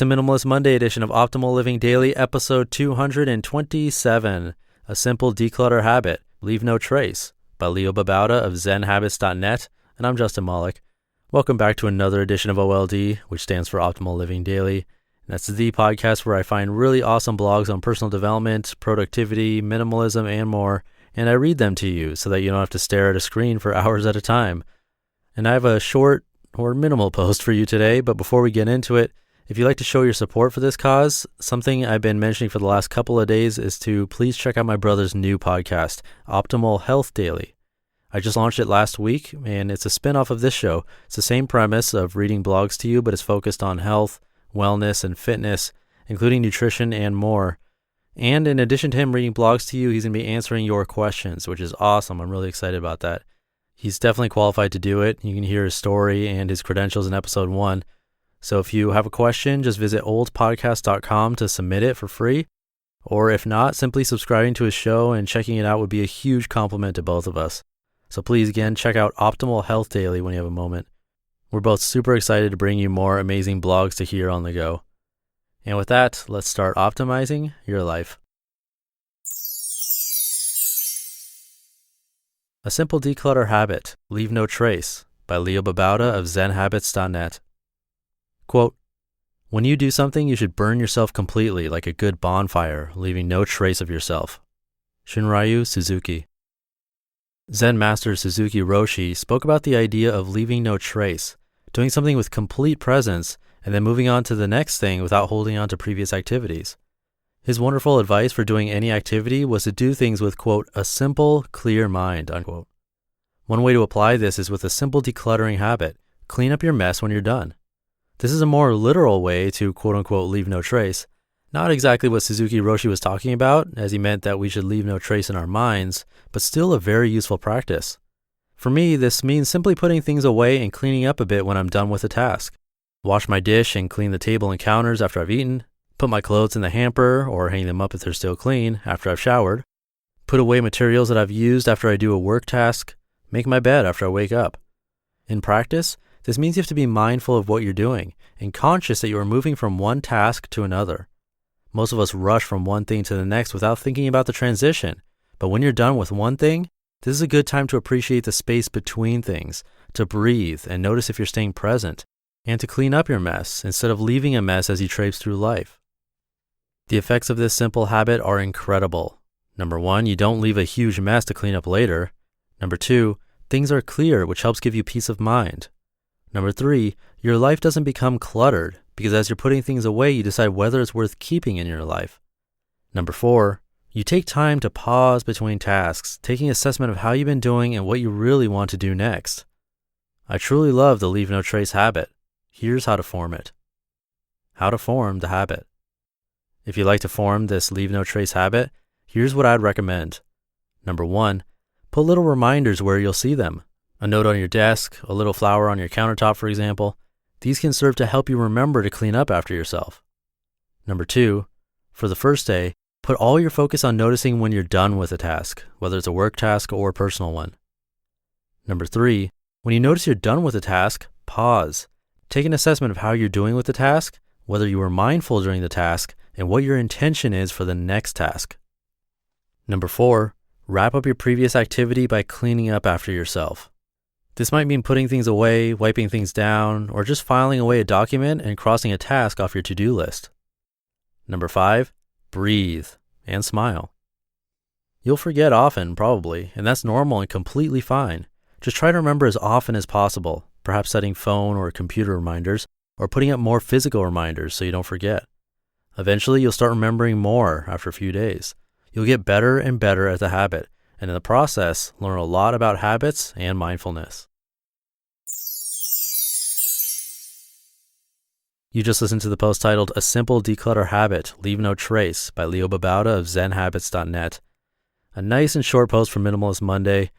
to Minimalist Monday edition of Optimal Living Daily, episode 227, A Simple Declutter Habit, Leave No Trace, by Babauta of Zen Habits.net, and I'm Justin Malik. Welcome back to another edition of OLD, which stands for Optimal Living Daily. And that's the podcast where I find really awesome blogs on personal development, productivity, minimalism, and more, and I read them to you so that you don't have to stare at a screen for hours at a time. And I have a short or minimal post for you today, but before we get into it, if you'd like to show your support for this cause, something I've been mentioning for the last couple of days is to please check out my brother's new podcast, Optimal Health Daily. I just launched it last week, and it's a spin-off of this show. It's the same premise of reading blogs to you, but it's focused on health, wellness, and fitness, including nutrition and more. And in addition to him reading blogs to you, he's going to be answering your questions, which is awesome. I'm really excited about that. He's definitely qualified to do it. You can hear his story and his credentials in episode 1. So if you have a question, just visit oldpodcast.com to submit it for free. Or if not, simply subscribing to his show and checking it out would be a huge compliment to both of us. So please, again, check out Optimal Health Daily when you have a moment. We're both super excited to bring you more amazing blogs to hear on the go. And with that, let's start optimizing your life. A Simple Declutter Habit, Leave No Trace, by Babauta of Zen Habits.net. Quote, when you do something, you should burn yourself completely like a good bonfire, leaving no trace of yourself. Shunryu Suzuki. Zen master Suzuki Roshi spoke about the idea of leaving no trace, doing something with complete presence, and then moving on to the next thing without holding on to previous activities. His wonderful advice for doing any activity was to do things with, quote, a simple, clear mind, unquote. One way to apply this is with a simple decluttering habit. Clean up your mess when you're done. This is a more literal way to, quote-unquote, leave no trace. Not exactly what Suzuki Roshi was talking about, as he meant that we should leave no trace in our minds, but still a very useful practice. For me, this means simply putting things away and cleaning up a bit when I'm done with a task. Wash my dish and clean the table and counters after I've eaten. Put my clothes in the hamper, or hang them up if they're still clean, after I've showered. Put away materials that I've used after I do a work task. Make my bed after I wake up. In practice, this means you have to be mindful of what you're doing and conscious that you are moving from one task to another. Most of us rush from one thing to the next without thinking about the transition. But when you're done with one thing, this is a good time to appreciate the space between things, to breathe and notice if you're staying present, and to clean up your mess instead of leaving a mess as you traipse through life. The effects of this simple habit are incredible. Number 1, you don't leave a huge mess to clean up later. Number 2, things are clear, which helps give you peace of mind. Number 3, your life doesn't become cluttered because as you're putting things away, you decide whether it's worth keeping in your life. Number 4, you take time to pause between tasks, taking assessment of how you've been doing and what you really want to do next. I truly love the leave no trace habit. Here's how to form it. How to form the habit. If you'd like to form this leave no trace habit, here's what I'd recommend. Number 1, put little reminders where you'll see them. A note on your desk, a little flower on your countertop, for example. These can serve to help you remember to clean up after yourself. Number 2, for the first day, put all your focus on noticing when you're done with a task, whether it's a work task or a personal one. Number 3, when you notice you're done with a task, pause. Take an assessment of how you're doing with the task, whether you were mindful during the task, and what your intention is for the next task. Number 4, wrap up your previous activity by cleaning up after yourself. This might mean putting things away, wiping things down, or just filing away a document and crossing a task off your to-do list. Number 5, breathe and smile. You'll forget often, probably, and that's normal and completely fine. Just try to remember as often as possible, perhaps setting phone or computer reminders, or putting up more physical reminders so you don't forget. Eventually, you'll start remembering more after a few days. You'll get better and better at the habit, and in the process, learn a lot about habits and mindfulness. You just listened to the post titled A Simple Declutter Habit, Leave No Trace by Babauta of Zen Habits.net. A nice and short post for Minimalist Monday.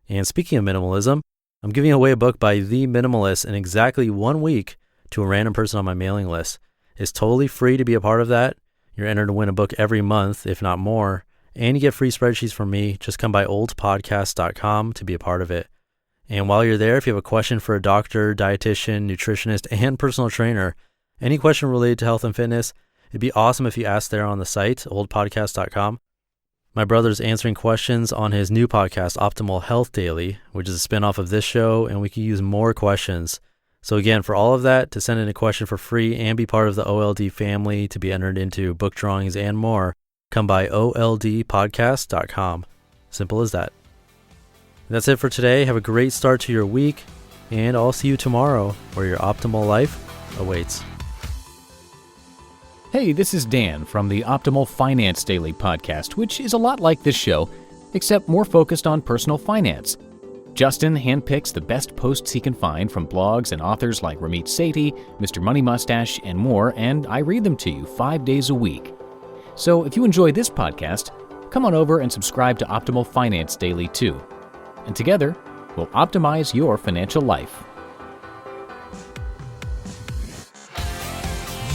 And speaking of minimalism, I'm giving away a book by The Minimalist in exactly 1 week to a random person on my mailing list. It's totally free to be a part of that. You're entered to win a book every month, if not more. And you get free spreadsheets from me. Just come by oldpodcast.com to be a part of it. And while you're there, if you have a question for a doctor, dietitian, nutritionist, and personal trainer, Any question related to health and fitness, it'd be awesome if you asked there on the site, oldpodcast.com. My brother's answering questions on his new podcast, Optimal Health Daily, which is a spinoff of this show, and we could use more questions. So again, for all of that, to send in a question for free and be part of the OLD family to be entered into book drawings and more, come by oldpodcast.com. Simple as that. That's it for today. Have a great start to your week, and I'll see you tomorrow where your optimal life awaits. Hey, this is Dan from the Optimal Finance Daily podcast, which is a lot like this show, except more focused on personal finance. Justin handpicks the best posts he can find from blogs and authors like Ramit Sethi, Mr. Money Mustache, and more, and I read them to you 5 days a week. So if you enjoy this podcast, come on over and subscribe to Optimal Finance Daily too. And together, we'll optimize your financial life.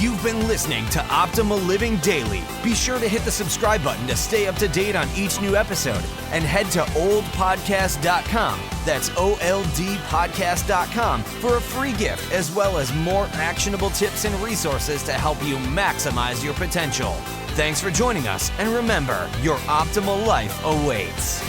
You've been listening to Optimal Living Daily. Be sure to hit the subscribe button to stay up to date on each new episode, and head to oldpodcast.com. That's oldpodcast.com for a free gift, as well as more actionable tips and resources to help you maximize your potential. Thanks for joining us, and remember, your optimal life awaits.